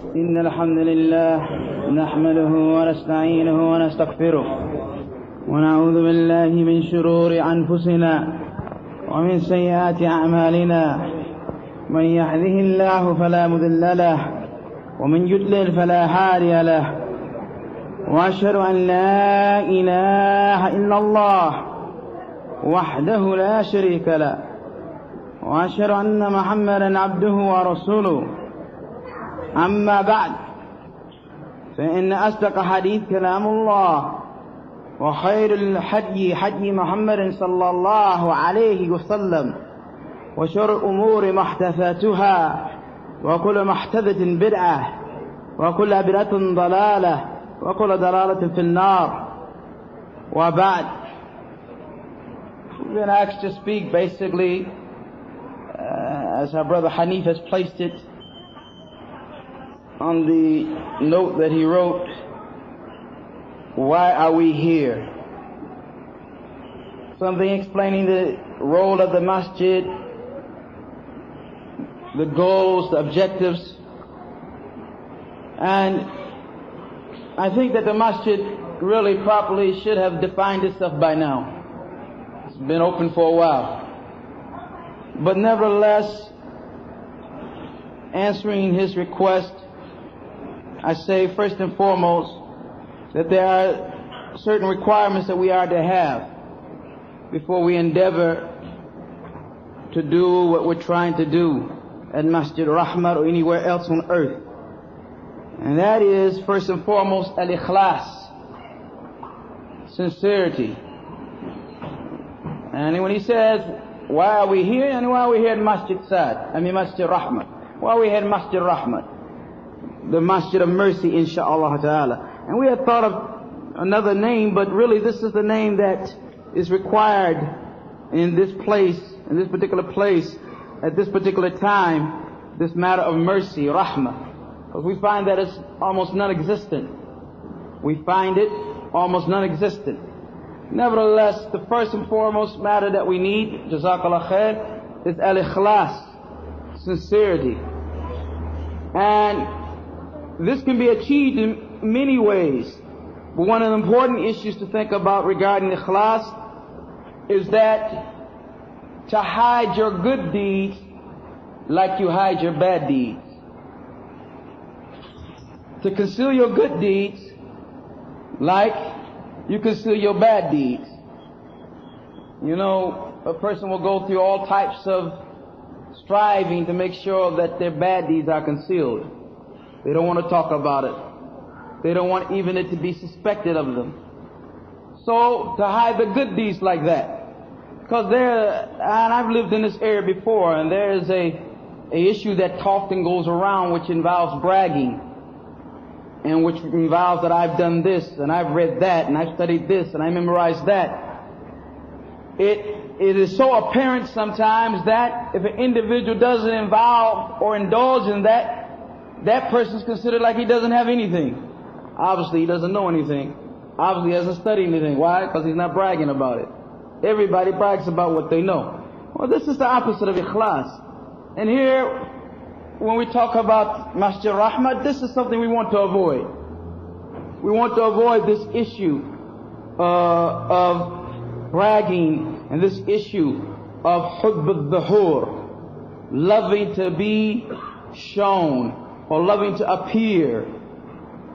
إن الحمد لله نحمده ونستعينه ونستغفره ونعوذ بالله من شرور أنفسنا ومن سيئات أعمالنا من يهده الله فلا مضل له ومن يضلل فلا هادي له وأشهد أن لا إله إلا الله وحده لا شريك له وأشهد أن محمدا عبده ورسوله أما بعد فإن أصدق حديث كلام الله وخير الحدي حدي محمد صلى الله عليه وسلم وشر الأمور محدثاتها وكل محدثة بدعة وكل بدعة ضلالة وكل ضلالة في النار. وبعد, we've been asked to speak basically as our brother Hanif has placed it on the note that he wrote, why are we here? Something explaining the role of the masjid, the goals, the objectives. And I think that the masjid really properly should have defined itself by now. It's been open for a while. But nevertheless, answering his request, I say first and foremost that there are certain requirements that we are to have before we endeavor to do what we're trying to do at Masjid Rahmah or anywhere else on earth. And that is first and foremost al-ikhlas, sincerity. And when he says, why are we here? And why are we here at Masjid Masjid Rahmah? Why are we here at Masjid Rahmah? The Masjid of Mercy, insha'Allah ta'ala. And we had thought of another name, but really this is the name that is required in this place, in this particular place, at this particular time, this matter of mercy, rahmah. Because we find that it's almost non-existent. We find it almost non-existent. Nevertheless, the first and foremost matter that we need, jazakallah khair, is al-ikhlas, sincerity. And this can be achieved in many ways. But one of the important issues to think about regarding ikhlas is that to hide your good deeds like you hide your bad deeds. To conceal your good deeds like you conceal your bad deeds. You know, a person will go through all types of striving to make sure that their bad deeds are concealed. They don't want to talk about it. They don't want even it to be suspected of them. So, to hide the good deeds like that. Because and I've lived in this area before, and there is a issue that often goes around which involves bragging. And which involves that I've done this, and I've read that, and I've studied this, and I memorized that. It is so apparent sometimes that if an individual doesn't involve or indulge in that, that person is considered like he doesn't have anything. Obviously, he doesn't know anything. Obviously, he hasn't studied anything. Why? Because he's not bragging about it. Everybody brags about what they know. Well, this is the opposite of ikhlas. And here, when we talk about Masjid Rahmah, this is something we want to avoid. We want to avoid this issue of bragging and this issue of hubb al-dhuhur, loving to be shown or loving to appear,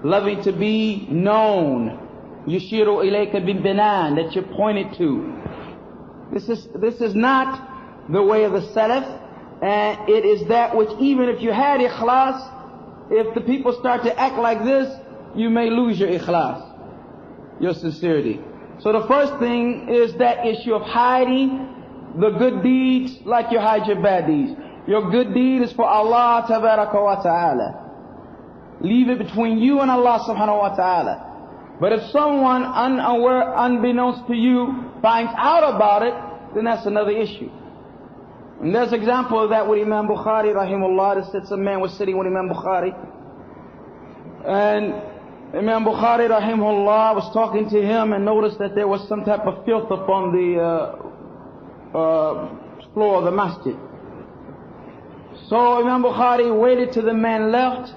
loving to be known. Yushiru ilayka bil-banan, that you're pointed to. This is not the way of the Salaf. And it is that which, even if you had ikhlas, if the people start to act like this, you may lose your ikhlas, your sincerity. So the first thing is that issue of hiding the good deeds like you hide your bad deeds. Your good deed is for Allah tabaraka wa ta'ala. Leave it between you and Allah subhanahu wa ta'ala. But if someone unaware, unbeknownst to you, finds out about it, then that's another issue. And there's an example of that with Imam Bukhari rahimahullah. That said some man was sitting with Imam Bukhari, and Imam Bukhari rahimahullah was talking to him and noticed that there was some type of filth upon the floor of the masjid. So Imam Bukhari waited till the man left,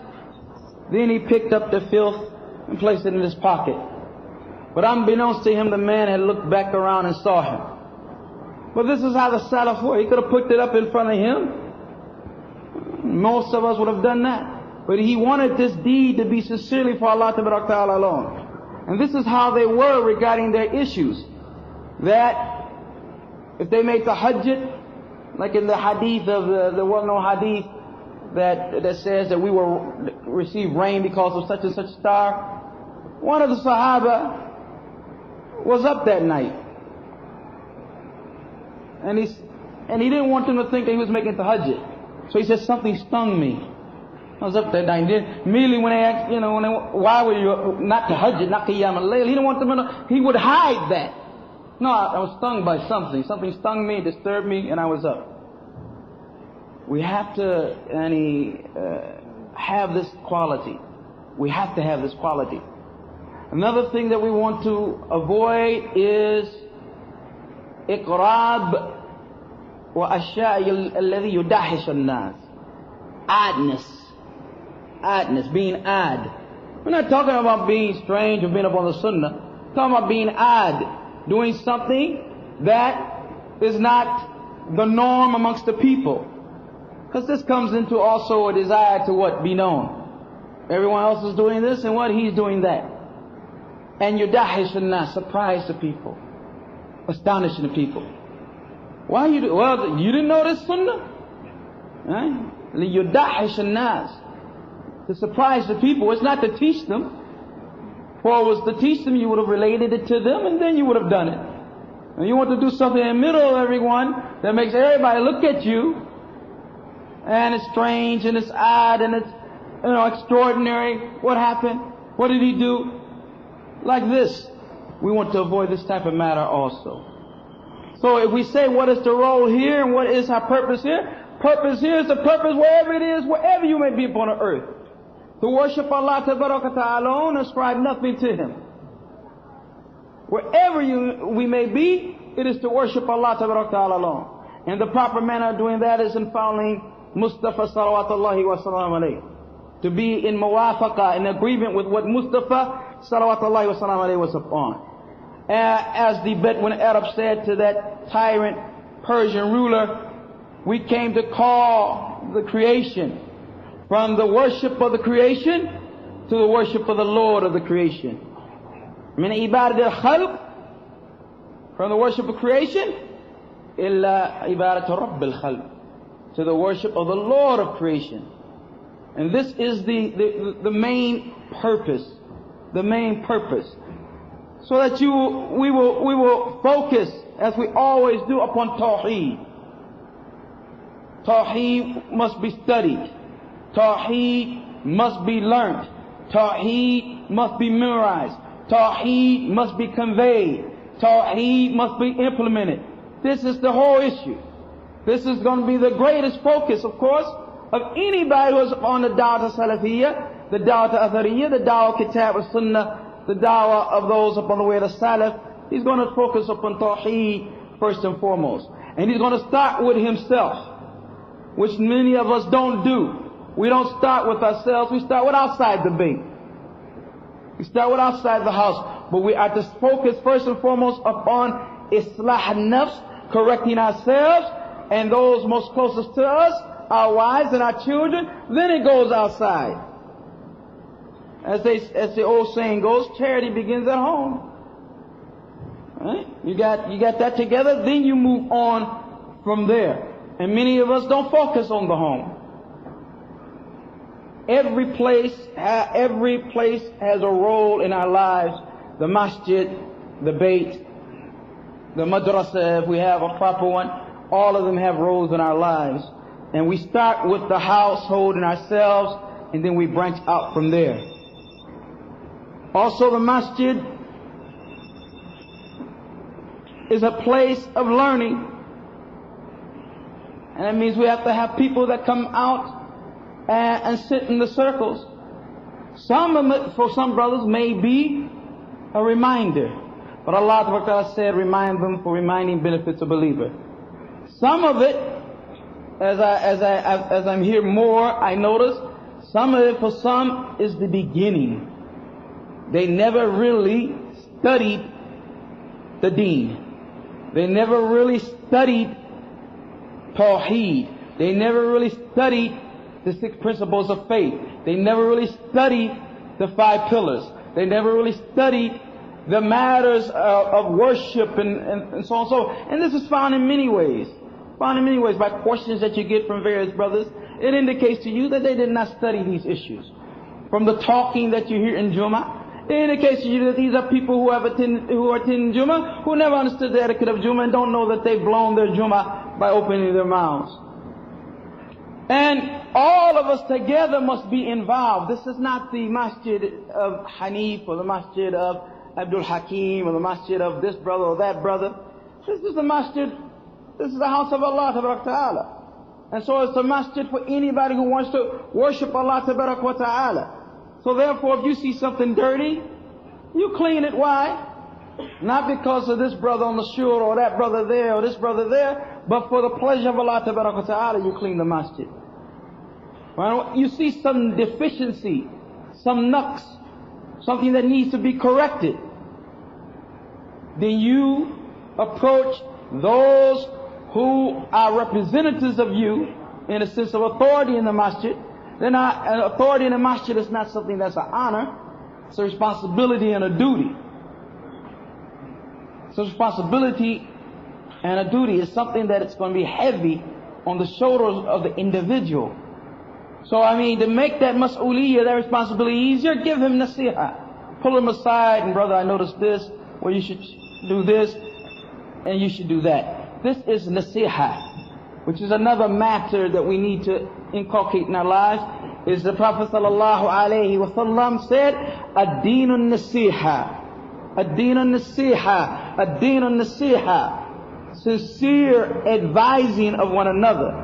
Then he picked up the filth and placed it in his pocket. But unbeknownst to him, the man had looked back around and saw him. But this is how the Salaf were. He could have put it up in front of him. Most of us would have done that. But he wanted this deed to be sincerely for Allah Ta'ala alone. And this is how they were regarding their issues. That if they made tahajjud, like in the hadith of the well-known hadith that says that we will receive rain because of such and such star, one of the Sahaba was up that night. And he didn't want them to think that he was making tahajjud. So he said, something stung me. I was up that night. And then immediately when they asked, why were you not tahajjud, not qiyam al-layl, he didn't want them to know. He would hide that. No, I was stung by something. Something stung me, disturbed me, and I was up. We have to have this quality. We have to have this quality. Another thing that we want to avoid is iqrab wa ashya'i alladhi yudahish an-nas. Adness, being ad. We're not talking about being strange or being up on the sunnah. We're talking about being ad, doing something that is not the norm amongst the people. Because this comes into also a desire to what? Be known. Everyone else is doing this and what? He's doing that. And yudahish an-nas, surprise the people, astonishing the people. Why you do? Well, you didn't know this sunnah? Right? Yudahish an-nas, to surprise the people. It's not to teach them. For it was to teach them, you would have related it to them, and then you would have done it. And you want to do something in the middle of everyone that makes everybody look at you, and it's strange and it's odd and it's extraordinary. What happened? What did he do? Like this. We want to avoid this type of matter also. So if we say what is the role here and what is our purpose here? Purpose here is the purpose wherever it is, wherever you may be upon the earth. To worship Allah Ta'ala alone, ascribe nothing to Him. Wherever we may be, it is to worship Allah Ta'ala alone. And the proper manner of doing that is in following Mustafa salawatullahi wa salam alayhi. To be in muwafaqa, in agreement with what Mustafa salawatullahi wa salam alayhi was upon. As the Bedouin Arab said to that tyrant Persian ruler, we came to call the creation from the worship of the creation to the worship of the Lord of the creation. Min ibadat al-khalq, from the worship of creation, illa ibadat rabb al-khalq, to the worship of the Lord of creation. And this is the main purpose, the main purpose. So that we will focus, as we always do, upon Tawheed. Tawheed must be studied. Tawheed must be learnt. Tawheed must be memorized. Tawheed must be conveyed. Tawheed must be implemented. This is the whole issue. This is going to be the greatest focus, of course, of anybody who is on the da'watus-salafiyyah, the da'watus-athariyah, the da'wah kitab al-sunnah, the da'wah of those upon the way of the salaf. He's going to focus upon Tawheed first and foremost. And he's going to start with himself, which many of us don't do. We don't start with ourselves, we start with outside the bank. We start with outside the house. But we are to focus first and foremost upon islah an-nafs, correcting ourselves and those most closest to us, our wives and our children. Then it goes outside. As the old saying goes, charity begins at home. Right? You got that together, then you move on from there. And many of us don't focus on the home. Every place has a role in our lives. The masjid, the bayt, the madrasa, if we have a proper one, all of them have roles in our lives. And we start with the household and ourselves, and then we branch out from there. Also, the masjid is a place of learning. And that means we have to have people that come out and sit in the circles. Some of it, for some brothers, may be a reminder. But Allah Ta'ala said, remind them, for reminding benefits a believer. Some of it, as I'm here more, I notice, Some of it for some is the beginning. They never really studied the deen. They never really studied Tawheed. They never really studied the 6 principles of faith. They never really studied the 5 pillars. They never really studied the matters of worship and so on and so. And this is found in many ways. Found in many ways by questions that you get from various brothers. It indicates to you that they did not study these issues. From the talking that you hear in Jummah, it indicates to you that these are people who are attending Jummah, who never understood the etiquette of Jummah and don't know that they've blown their Jummah by opening their mouths. And all of us together must be involved. This is not the masjid of Hanif or the masjid of Abdul Hakim or the masjid of this brother or that brother. This is the masjid, this is the house of Allah Ta'ala. And so it's a masjid for anybody who wants to worship Allah Ta'ala. So therefore, if you see something dirty, you clean it. Why? Not because of this brother on the shul or that brother there or this brother there, but for the pleasure of Allah Ta'ala, you clean the masjid. When you see some deficiency, some nuqs, something that needs to be corrected, then you approach those who are representatives of you in a sense of authority in the masjid. They're not, authority in the masjid is not something that's an honor, it's a responsibility and a duty. So responsibility and a duty is something that it's going to be heavy on the shoulders of the individual. So I mean, to make that mas'uliyah, that responsibility easier, give him nasiha. Pull him aside and brother, I noticed this, well you should do this, and you should do that. This is nasiha, which is another matter that we need to inculcate in our lives. Is the Prophet ﷺ said, ad-deenun nasiha, ad-deenun nasiha, ad-deenun nasiha, sincere advising of one another.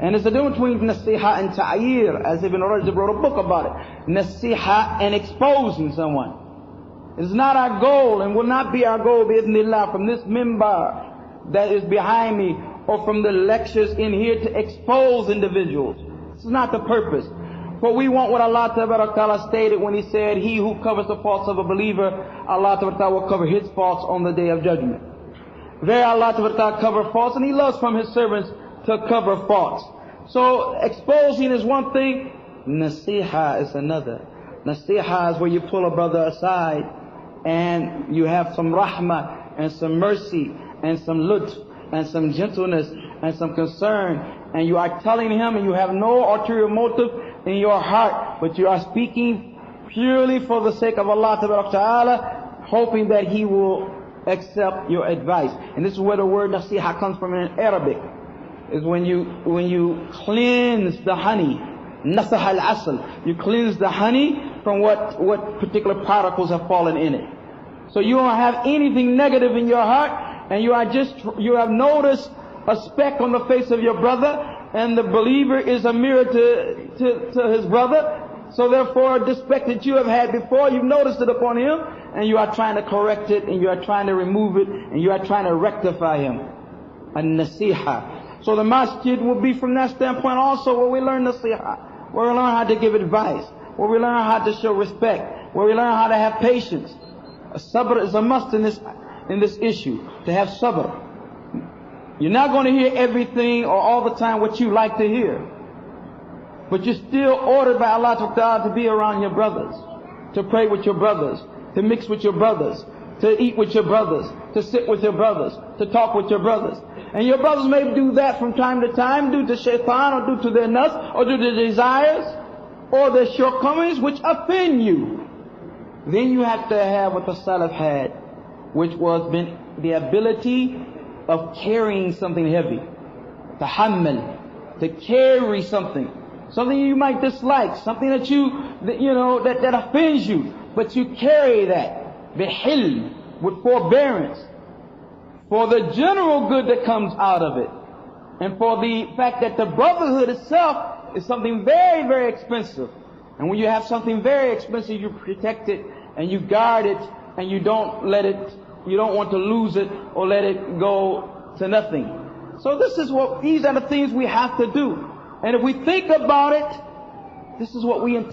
And there's a difference between nasiha and ta'yir, as Ibn Rajab wrote a book about it. Nasiha and exposing someone. It's not our goal and will not be our goal, bi'idhnillah, from this mimbar that is behind me or from the lectures in here to expose individuals. This is not the purpose. For we want what Allah Ta'ala stated when He said, he who covers the faults of a believer, Allah Ta'ala will cover his faults on the day of judgment. There Allah Ta'ala covers faults, and He loves from His servants to cover faults. So exposing is one thing, nasiha is another. Nasiha is where you pull a brother aside and you have some rahmah and some mercy and some lutf and some gentleness and some concern, and you are telling him, and you have no ulterior motive in your heart, but you are speaking purely for the sake of Allah Ta'ala, hoping that He will accept your advice. And this is where the word nasiha comes from in Arabic. Is when you cleanse the honey, nasah al-asl, you cleanse the honey from what particular particles have fallen in it. So you don't have anything negative in your heart, and you have noticed a speck on the face of your brother, and the believer is a mirror to his brother. So therefore, the speck that you have had before, you've noticed it upon him, and you are trying to correct it, and you are trying to remove it, and you are trying to rectify him. An-nasiha. So the masjid will be from that standpoint also where we learn nasiha, where we learn how to give advice, where we learn how to show respect, where we learn how to have patience. Sabr is a must in this issue, to have sabr. You're not going to hear everything or all the time what you like to hear, but you're still ordered by Allah Ta'ala to be around your brothers, to pray with your brothers, to mix with your brothers, to eat with your brothers, to sit with your brothers, to talk with your brothers. And your brothers may do that from time to time due to shaitan or due to their nafs or due to their desires or their shortcomings which offend you. Then you have to have what the Salaf had, which was the ability of carrying something heavy. Tahammal, to carry something you might dislike, something that offends you, but you carry that. Bihilm, with forbearance. For the general good that comes out of it. And for the fact that the brotherhood itself is something very, very expensive. And when you have something very expensive, you protect it and you guard it, and you don't want to lose it or let it go to nothing. So these are the things we have to do. And if we think about it This is what we intend.